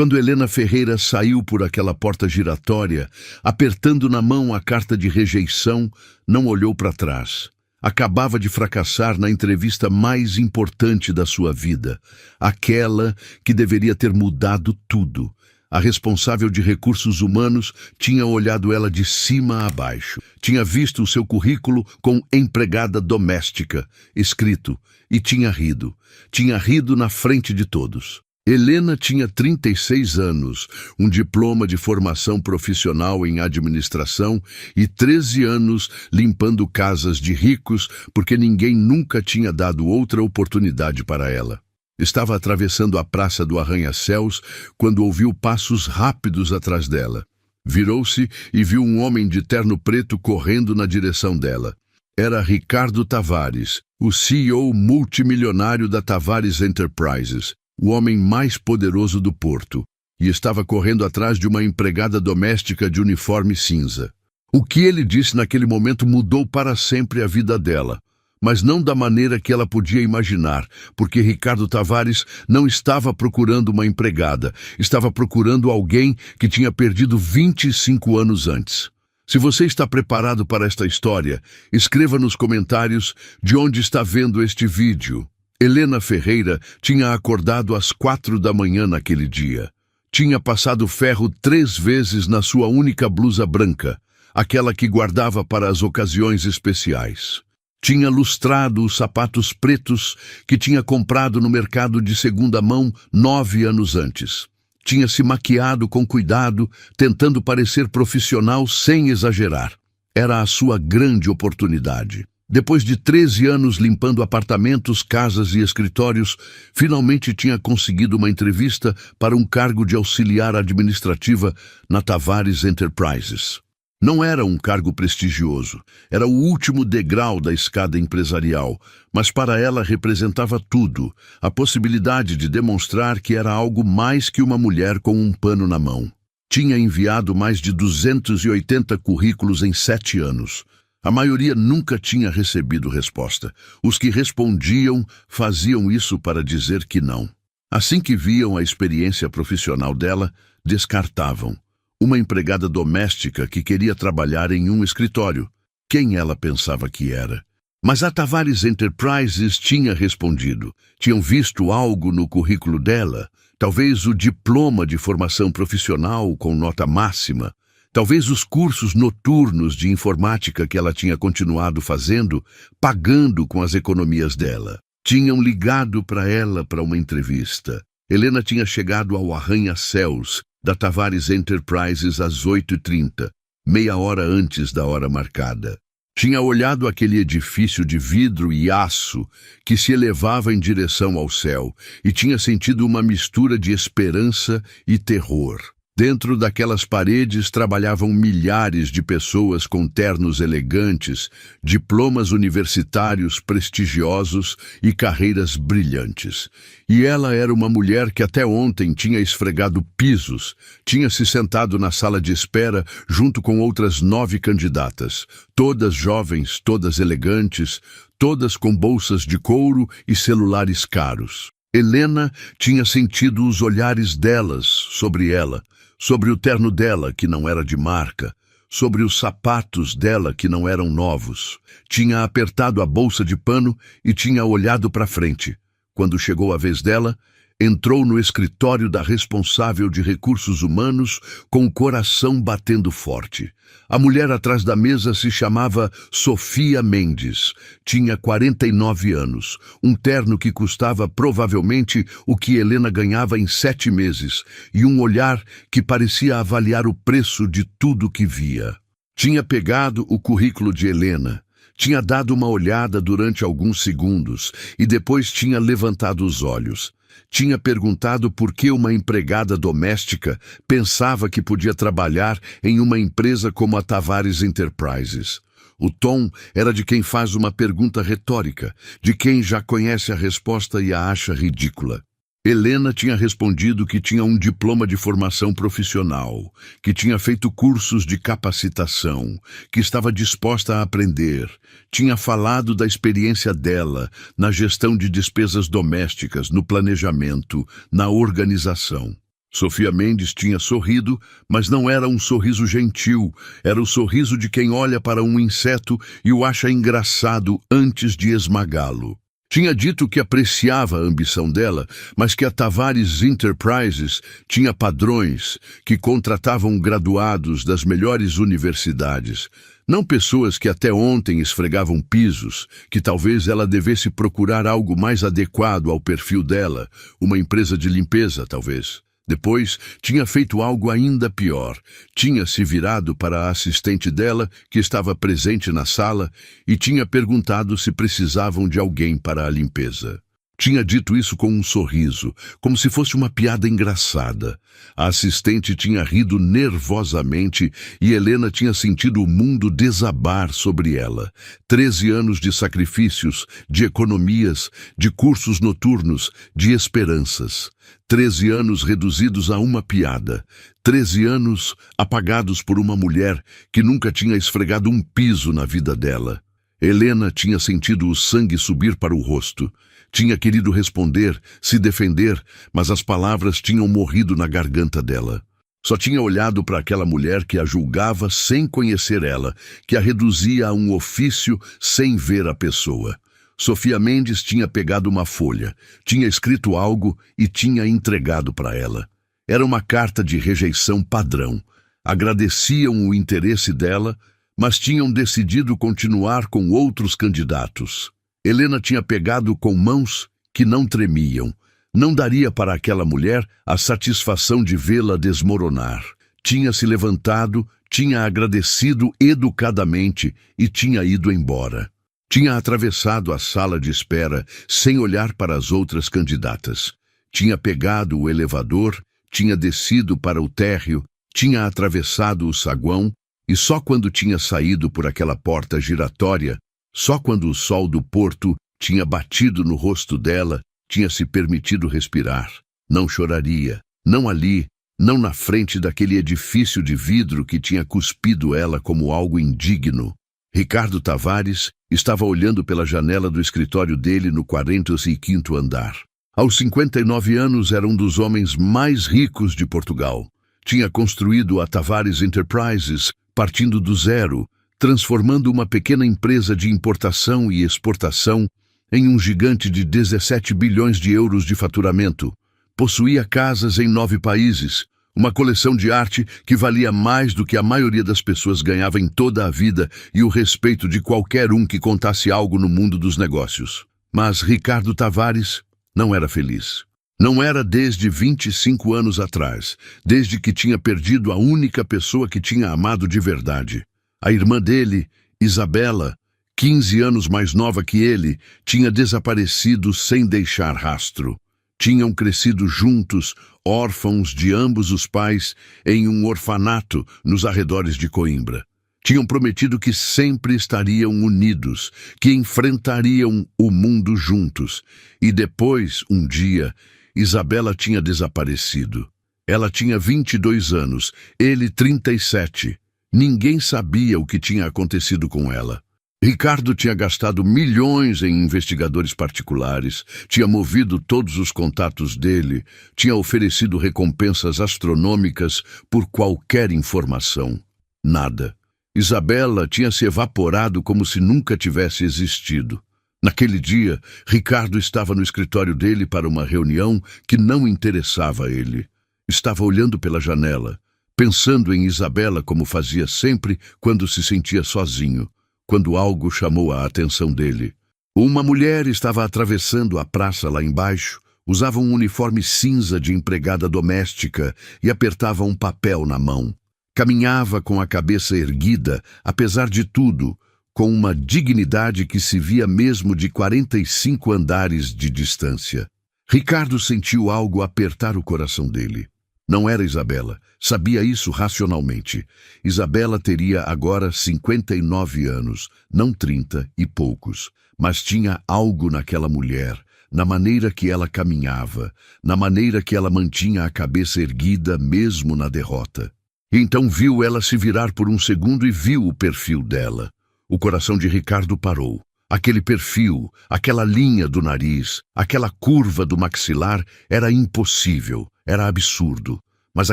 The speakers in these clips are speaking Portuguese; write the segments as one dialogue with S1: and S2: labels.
S1: Quando Helena Ferreira saiu por aquela porta giratória, apertando na mão a carta de rejeição, não olhou para trás. Acabava de fracassar na entrevista mais importante da sua vida, aquela que deveria ter mudado tudo. A responsável de recursos humanos tinha olhado ela de cima a baixo. Tinha visto o seu currículo com empregada doméstica escrito e tinha rido. Tinha rido na frente de todos. Helena tinha 36 anos, um diploma de formação profissional em administração e 13 anos limpando casas de ricos porque ninguém nunca tinha dado outra oportunidade para ela. Estava atravessando a praça do Arranha-Céus quando ouviu passos rápidos atrás dela. Virou-se e viu um homem de terno preto correndo na direção dela. Era Ricardo Tavares, o CEO multimilionário da Tavares Enterprises, o homem mais poderoso do Porto, e estava correndo atrás de uma empregada doméstica de uniforme cinza. O que ele disse naquele momento mudou para sempre a vida dela. Mas não da maneira que ela podia imaginar, porque Ricardo Tavares não estava procurando uma empregada, estava procurando alguém que tinha perdido 25 anos antes. Se você está preparado para esta história, escreva nos comentários de onde está vendo este vídeo. Helena Ferreira tinha acordado às 4 da manhã naquele dia. Tinha passado ferro 3 vezes na sua única blusa branca, aquela que guardava para as ocasiões especiais. Tinha lustrado os sapatos pretos que tinha comprado no mercado de segunda mão 9 anos antes. Tinha se maquiado com cuidado, tentando parecer profissional sem exagerar. Era a sua grande oportunidade. Depois de 13 anos limpando apartamentos, casas e escritórios, finalmente tinha conseguido uma entrevista para um cargo de auxiliar administrativa na Tavares Enterprises. Não era um cargo prestigioso, era o último degrau da escada empresarial, mas para ela representava tudo, a possibilidade de demonstrar que era algo mais que uma mulher com um pano na mão. Tinha enviado mais de 280 currículos em 7 anos. A maioria nunca tinha recebido resposta. Os que respondiam faziam isso para dizer que não. Assim que viam a experiência profissional dela, descartavam. Uma empregada doméstica que queria trabalhar em um escritório. Quem ela pensava que era? Mas a Tavares Enterprises tinha respondido. Tinham visto algo no currículo dela, talvez o diploma de formação profissional com nota máxima, talvez os cursos noturnos de informática que ela tinha continuado fazendo, pagando com as economias dela. Tinham ligado para ela para uma entrevista. Helena tinha chegado ao Arranha-Céus da Tavares Enterprises às 8h30, meia hora antes da hora marcada. Tinha olhado aquele edifício de vidro e aço que se elevava em direção ao céu e tinha sentido uma mistura de esperança e terror. Dentro daquelas paredes trabalhavam milhares de pessoas com ternos elegantes, diplomas universitários prestigiosos e carreiras brilhantes. E ela era uma mulher que até ontem tinha esfregado pisos, tinha se sentado na sala de espera junto com outras 9 candidatas, todas jovens, todas elegantes, todas com bolsas de couro e celulares caros. Helena tinha sentido os olhares delas sobre ela, sobre o terno dela, que não era de marca, sobre os sapatos dela, que não eram novos. Tinha apertado a bolsa de pano e tinha olhado para frente. Quando chegou a vez dela, entrou no escritório da responsável de recursos humanos com o coração batendo forte. A mulher atrás da mesa se chamava Sofia Mendes. Tinha 49 anos, um terno que custava provavelmente o que Helena ganhava em 7 meses e um olhar que parecia avaliar o preço de tudo que via. Tinha pegado o currículo de Helena, tinha dado uma olhada durante alguns segundos e depois tinha levantado os olhos. Tinha perguntado por que uma empregada doméstica pensava que podia trabalhar em uma empresa como a Tavares Enterprises. O tom era de quem faz uma pergunta retórica, de quem já conhece a resposta e a acha ridícula. Helena tinha respondido que tinha um diploma de formação profissional, que tinha feito cursos de capacitação, que estava disposta a aprender. Tinha falado da experiência dela na gestão de despesas domésticas, no planejamento, na organização. Sofia Mendes tinha sorrido, mas não era um sorriso gentil, era o sorriso de quem olha para um inseto e o acha engraçado antes de esmagá-lo. Tinha dito que apreciava a ambição dela, mas que a Tavares Enterprises tinha padrões que contratavam graduados das melhores universidades, não pessoas que até ontem esfregavam pisos, que talvez ela devesse procurar algo mais adequado ao perfil dela, uma empresa de limpeza, talvez. Depois, tinha feito algo ainda pior. Tinha se virado para a assistente dela, que estava presente na sala, e tinha perguntado se precisavam de alguém para a limpeza. Tinha dito isso com um sorriso, como se fosse uma piada engraçada. A assistente tinha rido nervosamente e Helena tinha sentido o mundo desabar sobre ela. 13 anos de sacrifícios, de economias, de cursos noturnos, de esperanças. 13 anos reduzidos a uma piada. 13 anos apagados por uma mulher que nunca tinha esfregado um piso na vida dela. Helena tinha sentido o sangue subir para o rosto. Tinha querido responder, se defender, mas as palavras tinham morrido na garganta dela. Só tinha olhado para aquela mulher que a julgava sem conhecer ela, que a reduzia a um ofício sem ver a pessoa. Sofia Mendes tinha pegado uma folha, tinha escrito algo e tinha entregado para ela. Era uma carta de rejeição padrão. Agradeciam o interesse dela, mas tinham decidido continuar com outros candidatos. Helena tinha pegado com mãos que não tremiam. Não daria para aquela mulher a satisfação de vê-la desmoronar. Tinha se levantado, tinha agradecido educadamente e tinha ido embora. Tinha atravessado a sala de espera sem olhar para as outras candidatas. Tinha pegado o elevador, tinha descido para o térreo, tinha atravessado o saguão e só quando tinha saído por aquela porta giratória, só quando o sol do porto tinha batido no rosto dela, tinha se permitido respirar. Não choraria, não ali, não na frente daquele edifício de vidro que tinha cuspido ela como algo indigno. Ricardo Tavares estava olhando pela janela do escritório dele no 45º andar. Aos 59 anos era um dos homens mais ricos de Portugal. Tinha construído a Tavares Enterprises, partindo do zero, transformando uma pequena empresa de importação e exportação em um gigante de 17 bilhões de euros de faturamento. Possuía casas em 9 países, uma coleção de arte que valia mais do que a maioria das pessoas ganhava em toda a vida e o respeito de qualquer um que contasse algo no mundo dos negócios. Mas Ricardo Tavares não era feliz. Não era desde 25 anos atrás, desde que tinha perdido a única pessoa que tinha amado de verdade. A irmã dele, Isabela, 15 anos mais nova que ele, tinha desaparecido sem deixar rastro. Tinham crescido juntos, órfãos de ambos os pais, em um orfanato nos arredores de Coimbra. Tinham prometido que sempre estariam unidos, que enfrentariam o mundo juntos. E depois, um dia, Isabela tinha desaparecido. Ela tinha 22 anos, ele 37. Ninguém sabia o que tinha acontecido com ela. Ricardo tinha gastado milhões em investigadores particulares, tinha movido todos os contatos dele, tinha oferecido recompensas astronômicas por qualquer informação. Nada. Isabela tinha se evaporado como se nunca tivesse existido. Naquele dia, Ricardo estava no escritório dele para uma reunião que não interessava a ele. Estava olhando pela janela, pensando em Isabela como fazia sempre quando se sentia sozinho, quando algo chamou a atenção dele. Uma mulher estava atravessando a praça lá embaixo, usava um uniforme cinza de empregada doméstica e apertava um papel na mão. Caminhava com a cabeça erguida, apesar de tudo, com uma dignidade que se via mesmo de 45 andares de distância. Ricardo sentiu algo apertar o coração dele. Não era Isabela, sabia isso racionalmente. Isabela teria agora 59 anos, não 30 e poucos, mas tinha algo naquela mulher, na maneira que ela caminhava, na maneira que ela mantinha a cabeça erguida mesmo na derrota. Então viu ela se virar por um segundo e viu o perfil dela. O coração de Ricardo parou. Aquele perfil, aquela linha do nariz, aquela curva do maxilar era impossível. Era absurdo. Mas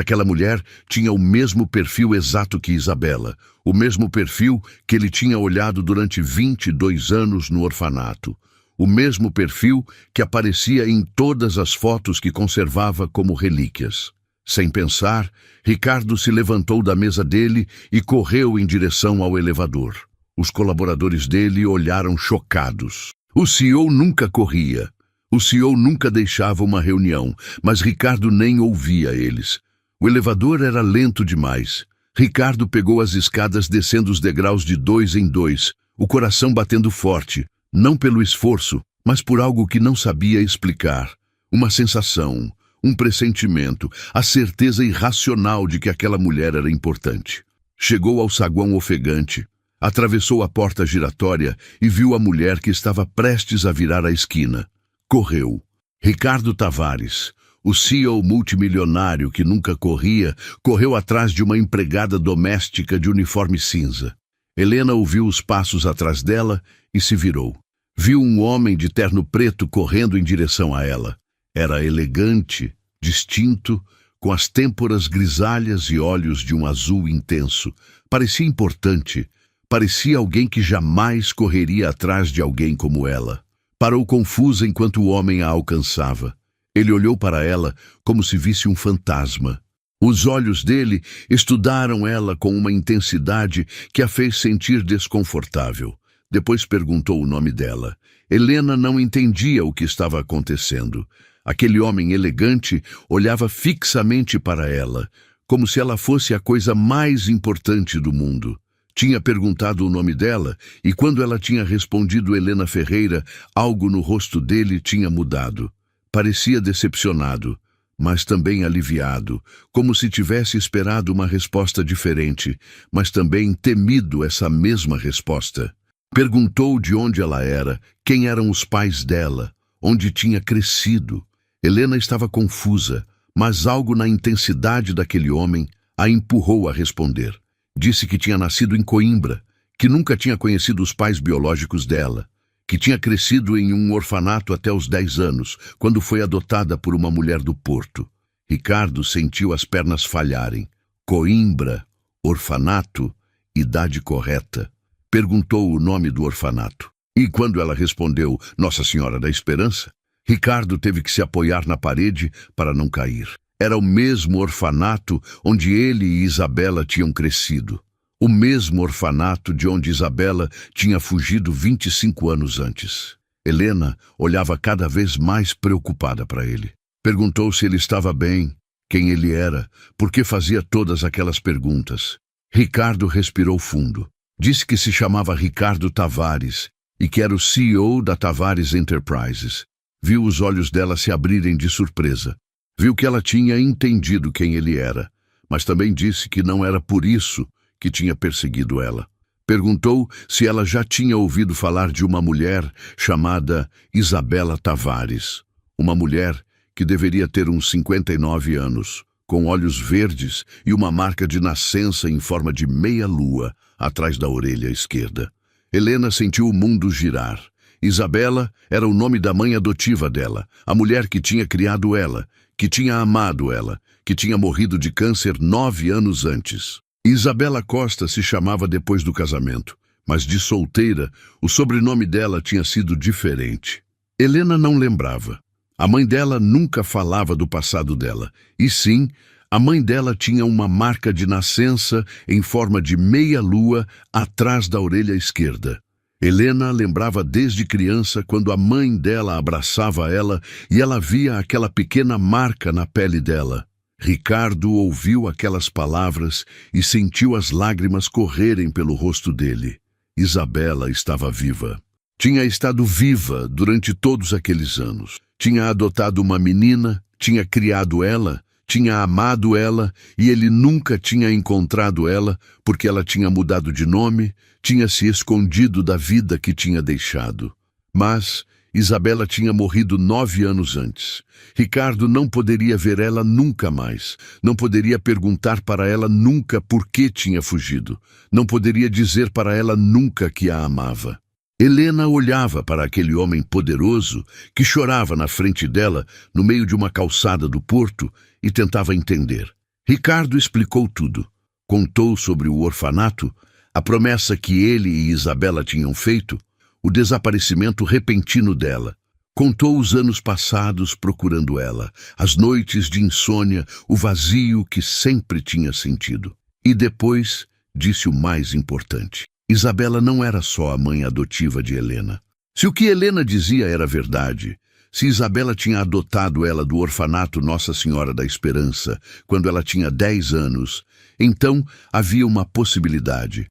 S1: aquela mulher tinha o mesmo perfil exato que Isabela, o mesmo perfil que ele tinha olhado durante 22 anos no orfanato, o mesmo perfil que aparecia em todas as fotos que conservava como relíquias. Sem pensar, Ricardo se levantou da mesa dele e correu em direção ao elevador. Os colaboradores dele olharam chocados. O CEO nunca corria. O CEO nunca deixava uma reunião, mas Ricardo nem ouvia eles. O elevador era lento demais. Ricardo pegou as escadas descendo os degraus de 2 em 2, o coração batendo forte, não pelo esforço, mas por algo que não sabia explicar. Uma sensação, um pressentimento, a certeza irracional de que aquela mulher era importante. Chegou ao saguão ofegante, atravessou a porta giratória e viu a mulher que estava prestes a virar a esquina. Correu. Ricardo Tavares, o CEO multimilionário que nunca corria, correu atrás de uma empregada doméstica de uniforme cinza. Helena ouviu os passos atrás dela e se virou. Viu um homem de terno preto correndo em direção a ela. Era elegante, distinto, com as têmporas grisalhas e olhos de um azul intenso. Parecia importante. Parecia alguém que jamais correria atrás de alguém como ela. Parou confusa enquanto o homem a alcançava. Ele olhou para ela como se visse um fantasma. Os olhos dele estudaram ela com uma intensidade que a fez sentir desconfortável. Depois perguntou o nome dela. Helena não entendia o que estava acontecendo. Aquele homem elegante olhava fixamente para ela, como se ela fosse a coisa mais importante do mundo. Tinha perguntado o nome dela, e quando ela tinha respondido Helena Ferreira, algo no rosto dele tinha mudado. Parecia decepcionado, mas também aliviado, como se tivesse esperado uma resposta diferente, mas também temido essa mesma resposta. Perguntou de onde ela era, quem eram os pais dela, onde tinha crescido. Helena estava confusa, mas algo na intensidade daquele homem a empurrou a responder. Disse que tinha nascido em Coimbra, que nunca tinha conhecido os pais biológicos dela, que tinha crescido em um orfanato até os 10 anos, quando foi adotada por uma mulher do Porto. Ricardo sentiu as pernas falharem. Coimbra, orfanato, idade correta. Perguntou o nome do orfanato. E quando ela respondeu Nossa Senhora da Esperança, Ricardo teve que se apoiar na parede para não cair. Era o mesmo orfanato onde ele e Isabela tinham crescido. O mesmo orfanato de onde Isabela tinha fugido 25 anos antes. Helena olhava cada vez mais preocupada para ele. Perguntou se ele estava bem, quem ele era, por que fazia todas aquelas perguntas. Ricardo respirou fundo. Disse que se chamava Ricardo Tavares e que era o CEO da Tavares Enterprises. Viu os olhos dela se abrirem de surpresa. Viu que ela tinha entendido quem ele era, mas também disse que não era por isso que tinha perseguido ela. Perguntou se ela já tinha ouvido falar de uma mulher chamada Isabela Tavares. Uma mulher que deveria ter uns 59 anos, com olhos verdes e uma marca de nascença em forma de meia-lua atrás da orelha esquerda. Helena sentiu o mundo girar. Isabela era o nome da mãe adotiva dela, a mulher que tinha criado ela, que tinha amado ela, que tinha morrido de câncer 9 anos antes. Isabela Costa se chamava depois do casamento, mas de solteira, o sobrenome dela tinha sido diferente. Helena não lembrava. A mãe dela nunca falava do passado dela, e sim, a mãe dela tinha uma marca de nascença em forma de meia-lua atrás da orelha esquerda. Helena lembrava desde criança quando a mãe dela abraçava ela e ela via aquela pequena marca na pele dela. Ricardo ouviu aquelas palavras e sentiu as lágrimas correrem pelo rosto dele. Isabela estava viva. Tinha estado viva durante todos aqueles anos. Tinha adotado uma menina, tinha criado ela, tinha amado ela e ele nunca tinha encontrado ela porque ela tinha mudado de nome, tinha se escondido da vida que tinha deixado. Mas Isabela tinha morrido 9 anos antes. Ricardo não poderia ver ela nunca mais. Não poderia perguntar para ela nunca por que tinha fugido. Não poderia dizer para ela nunca que a amava. Helena olhava para aquele homem poderoso que chorava na frente dela, no meio de uma calçada do porto, e tentava entender. Ricardo explicou tudo. Contou sobre o orfanato, a promessa que ele e Isabela tinham feito, o desaparecimento repentino dela. Contou os anos passados procurando ela, as noites de insônia, o vazio que sempre tinha sentido. E depois disse o mais importante. Isabela não era só a mãe adotiva de Helena. Se o que Helena dizia era verdade, se Isabela tinha adotado ela do orfanato Nossa Senhora da Esperança quando ela tinha 10 anos, então havia uma possibilidade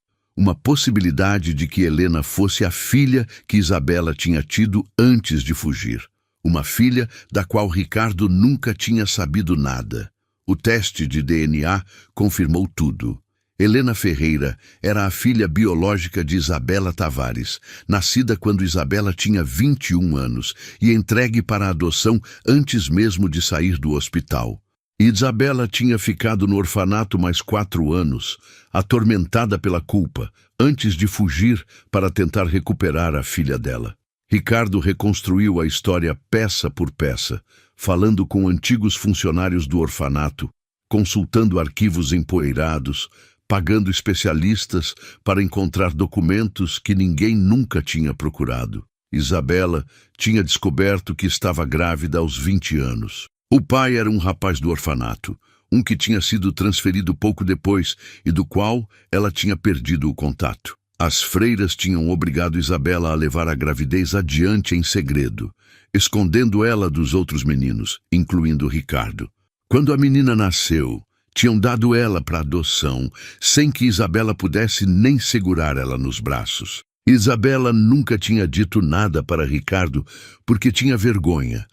S1: de que Helena fosse a filha que Isabela tinha tido antes de fugir. Uma filha da qual Ricardo nunca tinha sabido nada. O teste de DNA confirmou tudo. Helena Ferreira era a filha biológica de Isabela Tavares, nascida quando Isabela tinha 21 anos e entregue para a adoção antes mesmo de sair do hospital. Isabela tinha ficado no orfanato mais 4 anos, atormentada pela culpa, antes de fugir para tentar recuperar a filha dela. Ricardo reconstruiu a história peça por peça, falando com antigos funcionários do orfanato, consultando arquivos empoeirados, pagando especialistas para encontrar documentos que ninguém nunca tinha procurado. Isabela tinha descoberto que estava grávida aos 20 anos. O pai era um rapaz do orfanato, um que tinha sido transferido pouco depois e do qual ela tinha perdido o contato. As freiras tinham obrigado Isabela a levar a gravidez adiante em segredo, escondendo ela dos outros meninos, incluindo Ricardo. Quando a menina nasceu, tinham dado ela para adoção, sem que Isabela pudesse nem segurar ela nos braços. Isabela nunca tinha dito nada para Ricardo porque tinha vergonha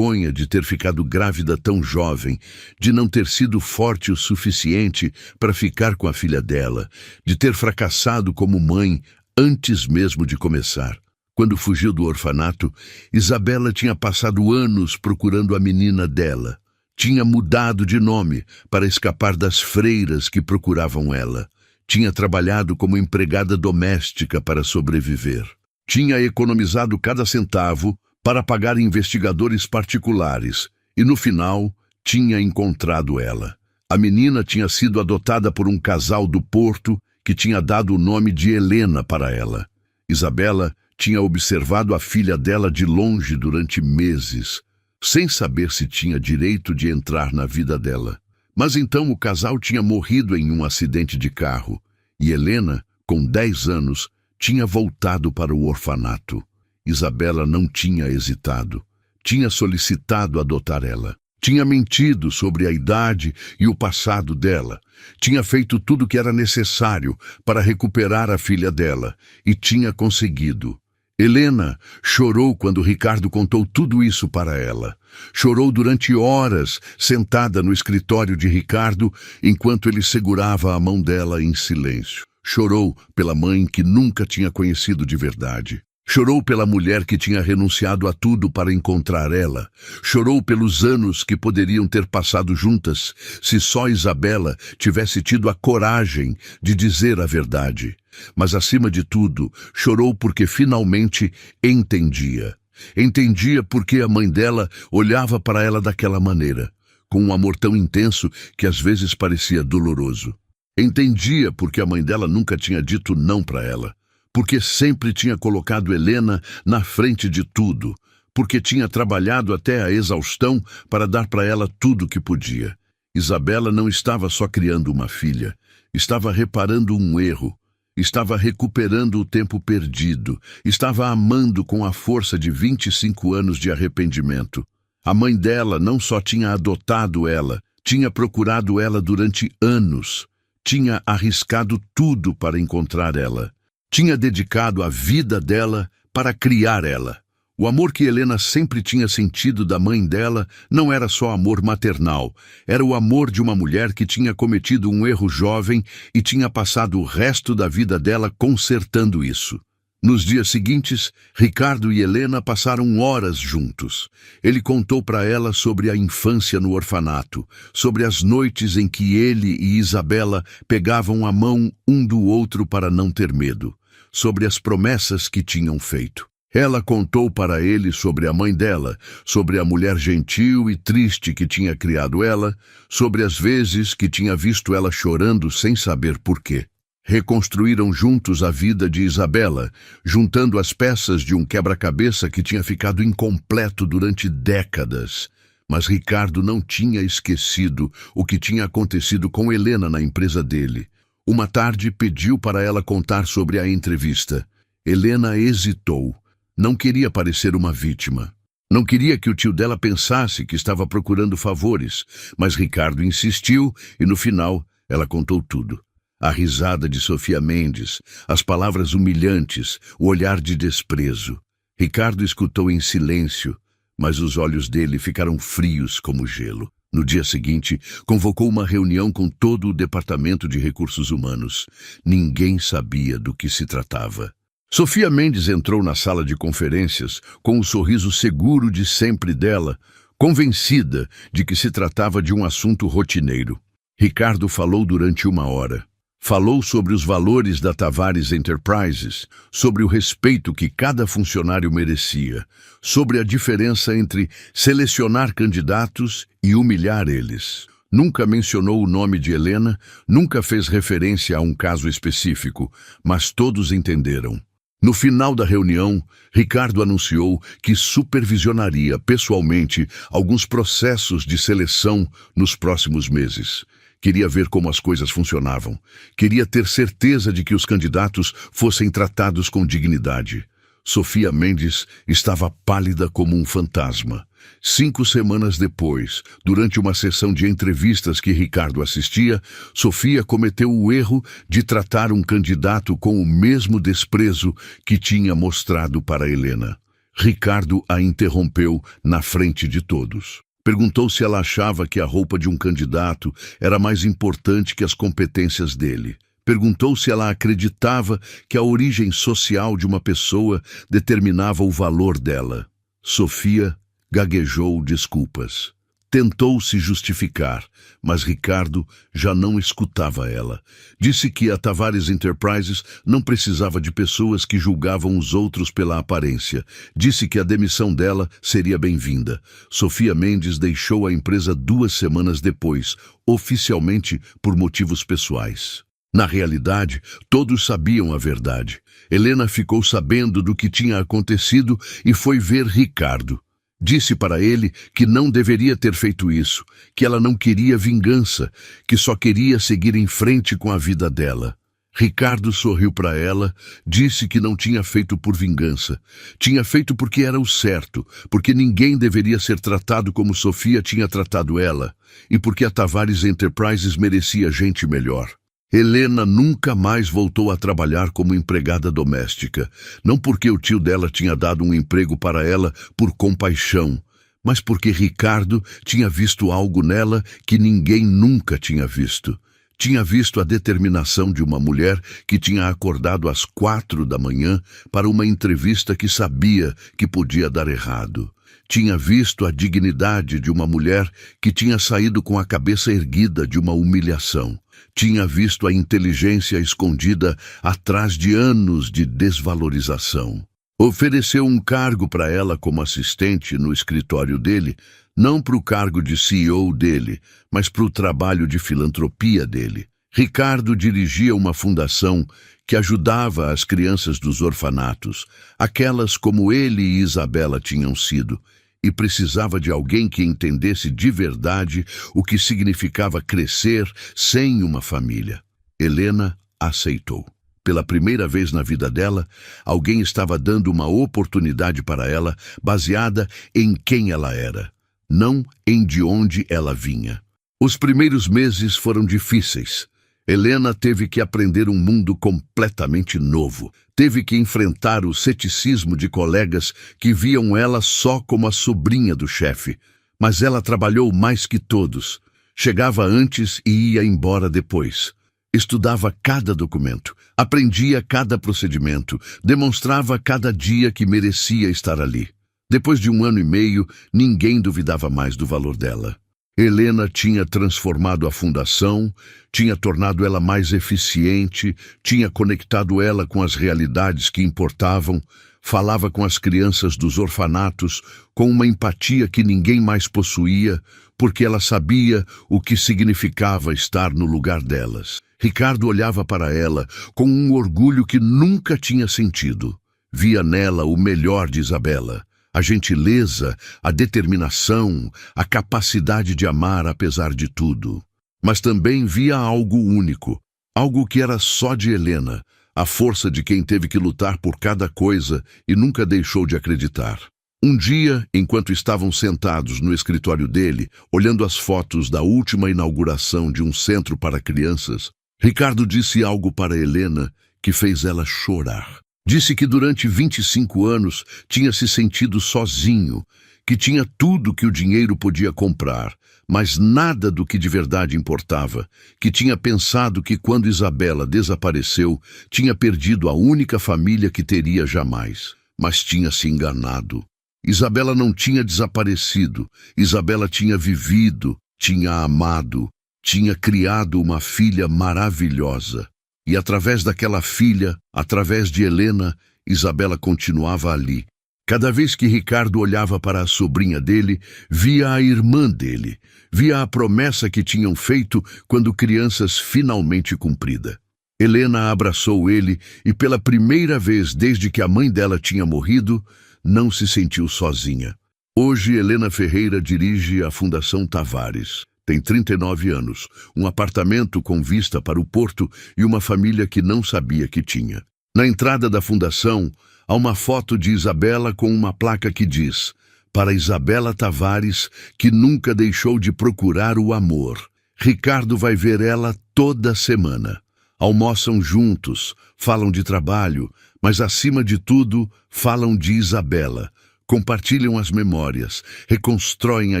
S1: de ter ficado grávida tão jovem, de não ter sido forte o suficiente para ficar com a filha dela, de ter fracassado como mãe antes mesmo de começar. Quando fugiu do orfanato, Isabela tinha passado anos procurando a menina dela. Tinha mudado de nome para escapar das freiras que procuravam ela. Tinha trabalhado como empregada doméstica para sobreviver. Tinha economizado cada centavo para pagar investigadores particulares e, no final, tinha encontrado ela. A menina tinha sido adotada por um casal do Porto que tinha dado o nome de Helena para ela. Isabela tinha observado a filha dela de longe durante meses, sem saber se tinha direito de entrar na vida dela. Mas então o casal tinha morrido em um acidente de carro, e Helena, com 10 anos, tinha voltado para o orfanato. Isabela não tinha hesitado. Tinha solicitado adotar ela. Tinha mentido sobre a idade e o passado dela. Tinha feito tudo o que era necessário para recuperar a filha dela, e tinha conseguido. Helena chorou quando Ricardo contou tudo isso para ela. Chorou durante horas, sentada no escritório de Ricardo, enquanto ele segurava a mão dela em silêncio. Chorou pela mãe que nunca tinha conhecido de verdade. Chorou pela mulher que tinha renunciado a tudo para encontrar ela. Chorou pelos anos que poderiam ter passado juntas, se só Isabela tivesse tido a coragem de dizer a verdade. Mas, acima de tudo, chorou porque finalmente entendia. Entendia porque a mãe dela olhava para ela daquela maneira, com um amor tão intenso que às vezes parecia doloroso. Entendia porque a mãe dela nunca tinha dito não para ela, porque sempre tinha colocado Helena na frente de tudo, porque tinha trabalhado até a exaustão para dar para ela tudo o que podia. Isabela não estava só criando uma filha, estava reparando um erro. Estava recuperando o tempo perdido. Estava amando com a força de 25 anos de arrependimento. A mãe dela não só tinha adotado ela, tinha procurado ela durante anos. Tinha arriscado tudo para encontrar ela. Tinha dedicado a vida dela para criar ela. O amor que Helena sempre tinha sentido da mãe dela não era só amor maternal, era o amor de uma mulher que tinha cometido um erro jovem e tinha passado o resto da vida dela consertando isso. Nos dias seguintes, Ricardo e Helena passaram horas juntos. Ele contou para ela sobre a infância no orfanato, sobre as noites em que ele e Isabela pegavam a mão um do outro para não ter medo, sobre as promessas que tinham feito. Ela contou para ele sobre a mãe dela, sobre a mulher gentil e triste que tinha criado ela, sobre as vezes que tinha visto ela chorando sem saber por quê. Reconstruíram juntos a vida de Isabela, juntando as peças de um quebra-cabeça que tinha ficado incompleto durante décadas. Mas Ricardo não tinha esquecido o que tinha acontecido com Helena na empresa dele. Uma tarde pediu para ela contar sobre a entrevista. Helena hesitou. Não queria parecer uma vítima. Não queria que o tio dela pensasse que estava procurando favores, mas Ricardo insistiu e, no final, ela contou tudo. A risada de Sofia Mendes, as palavras humilhantes, o olhar de desprezo. Ricardo escutou em silêncio, mas os olhos dele ficaram frios como gelo. No dia seguinte, convocou uma reunião com todo o Departamento de Recursos Humanos. Ninguém sabia do que se tratava. Sofia Mendes entrou na sala de conferências com o sorriso seguro de sempre dela, convencida de que se tratava de um assunto rotineiro. Ricardo falou durante 1 hora. Falou sobre os valores da Tavares Enterprises, sobre o respeito que cada funcionário merecia, sobre a diferença entre selecionar candidatos e humilhar eles. Nunca mencionou o nome de Helena, nunca fez referência a um caso específico, mas todos entenderam. No final da reunião, Ricardo anunciou que supervisionaria pessoalmente alguns processos de seleção nos próximos meses. Queria ver como as coisas funcionavam. Queria ter certeza de que os candidatos fossem tratados com dignidade. Sofia Mendes estava pálida como um fantasma. 5 semanas depois, durante uma sessão de entrevistas que Ricardo assistia, Sofia cometeu o erro de tratar um candidato com o mesmo desprezo que tinha mostrado para Helena. Ricardo a interrompeu na frente de todos. Perguntou se ela achava que a roupa de um candidato era mais importante que as competências dele. Perguntou se ela acreditava que a origem social de uma pessoa determinava o valor dela. Sofia gaguejou desculpas. Tentou se justificar, mas Ricardo já não escutava ela. Disse que a Tavares Enterprises não precisava de pessoas que julgavam os outros pela aparência. Disse que a demissão dela seria bem-vinda. Sofia Mendes deixou a empresa 2 semanas depois, oficialmente por motivos pessoais. Na realidade, todos sabiam a verdade. Helena ficou sabendo do que tinha acontecido e foi ver Ricardo. Disse para ele que não deveria ter feito isso, que ela não queria vingança, que só queria seguir em frente com a vida dela. Ricardo sorriu para ela, disse que não tinha feito por vingança. Tinha feito porque era o certo, porque ninguém deveria ser tratado como Sofia tinha tratado ela, e porque a Tavares Enterprises merecia gente melhor. Helena nunca mais voltou a trabalhar como empregada doméstica, não porque o tio dela tinha dado um emprego para ela por compaixão, mas porque Ricardo tinha visto algo nela que ninguém nunca tinha visto. Tinha visto a determinação de uma mulher que tinha acordado às 4 da manhã para uma entrevista que sabia que podia dar errado. Tinha visto a dignidade de uma mulher que tinha saído com a cabeça erguida de uma humilhação. Tinha visto a inteligência escondida atrás de anos de desvalorização. Ofereceu um cargo para ela como assistente no escritório dele, não para o cargo de CEO dele, mas para o trabalho de filantropia dele. Ricardo dirigia uma fundação que ajudava as crianças dos orfanatos, aquelas como ele e Isabela tinham sido, e precisava de alguém que entendesse de verdade o que significava crescer sem uma família. Helena aceitou. Pela primeira vez na vida dela, alguém estava dando uma oportunidade para ela baseada em quem ela era, não em de onde ela vinha. Os primeiros meses foram difíceis. Helena teve que aprender um mundo completamente novo. Teve que enfrentar o ceticismo de colegas que viam ela só como a sobrinha do chefe. Mas ela trabalhou mais que todos. Chegava antes e ia embora depois. Estudava cada documento, aprendia cada procedimento, demonstrava cada dia que merecia estar ali. Depois de 1 ano e meio, ninguém duvidava mais do valor dela. Helena tinha transformado a fundação, tinha tornado ela mais eficiente, tinha conectado ela com as realidades que importavam, falava com as crianças dos orfanatos com uma empatia que ninguém mais possuía, porque ela sabia o que significava estar no lugar delas. Ricardo olhava para ela com um orgulho que nunca tinha sentido. Via nela o melhor de Isabela. A gentileza, a determinação, a capacidade de amar apesar de tudo. Mas também via algo único, algo que era só de Helena, a força de quem teve que lutar por cada coisa e nunca deixou de acreditar. Um dia, enquanto estavam sentados no escritório dele, olhando as fotos da última inauguração de um centro para crianças, Ricardo disse algo para Helena que fez ela chorar. Disse que durante 25 anos tinha se sentido sozinho, que tinha tudo que o dinheiro podia comprar, mas nada do que de verdade importava, que tinha pensado que quando Isabela desapareceu, tinha perdido a única família que teria jamais, mas tinha se enganado. Isabela não tinha desaparecido, Isabela tinha vivido, tinha amado, tinha criado uma filha maravilhosa. E através daquela filha, através de Helena, Isabela continuava ali. Cada vez que Ricardo olhava para a sobrinha dele, via a irmã dele, via a promessa que tinham feito quando crianças finalmente cumprida. Helena abraçou ele e pela primeira vez desde que a mãe dela tinha morrido, não se sentiu sozinha. Hoje, Helena Ferreira dirige a Fundação Tavares. Tem 39 anos, um apartamento com vista para o porto e uma família que não sabia que tinha. Na entrada da fundação, há uma foto de Isabela com uma placa que diz: para Isabela Tavares, que nunca deixou de procurar o amor. Ricardo vai ver ela toda semana. Almoçam juntos, falam de trabalho, mas acima de tudo, falam de Isabela. Compartilham as memórias, reconstroem a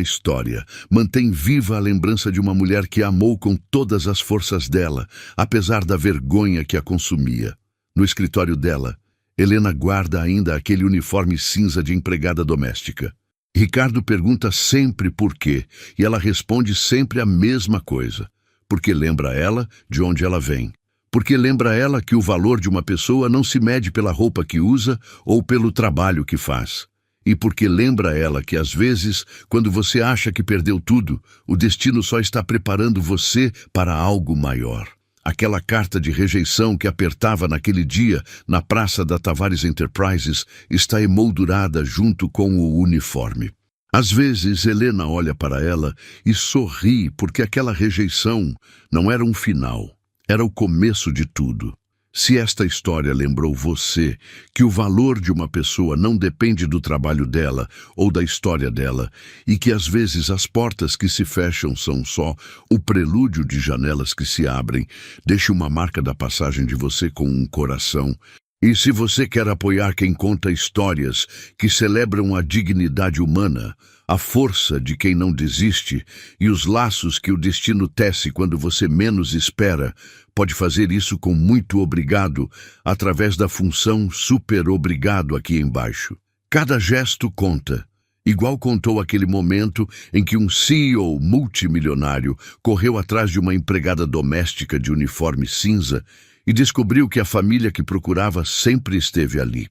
S1: história, mantêm viva a lembrança de uma mulher que amou com todas as forças dela, apesar da vergonha que a consumia. No escritório dela, Helena guarda ainda aquele uniforme cinza de empregada doméstica. Ricardo pergunta sempre por quê, e ela responde sempre a mesma coisa. Porque lembra ela de onde ela vem. Porque lembra ela que o valor de uma pessoa não se mede pela roupa que usa ou pelo trabalho que faz. E porque lembra ela que às vezes, quando você acha que perdeu tudo, o destino só está preparando você para algo maior. Aquela carta de rejeição que apertava naquele dia na praça da Tavares Enterprises está emoldurada junto com o uniforme. Às vezes, Helena olha para ela e sorri porque aquela rejeição não era um final, era o começo de tudo. Se esta história lembrou você que o valor de uma pessoa não depende do trabalho dela ou da história dela, e que às vezes as portas que se fecham são só o prelúdio de janelas que se abrem, deixe uma marca da passagem de você com um coração. E se você quer apoiar quem conta histórias que celebram a dignidade humana, a força de quem não desiste e os laços que o destino tece quando você menos espera, pode fazer isso com muito obrigado através da função super obrigado aqui embaixo. Cada gesto conta, igual contou aquele momento em que um CEO multimilionário correu atrás de uma empregada doméstica de uniforme cinza e descobriu que a família que procurava sempre esteve ali.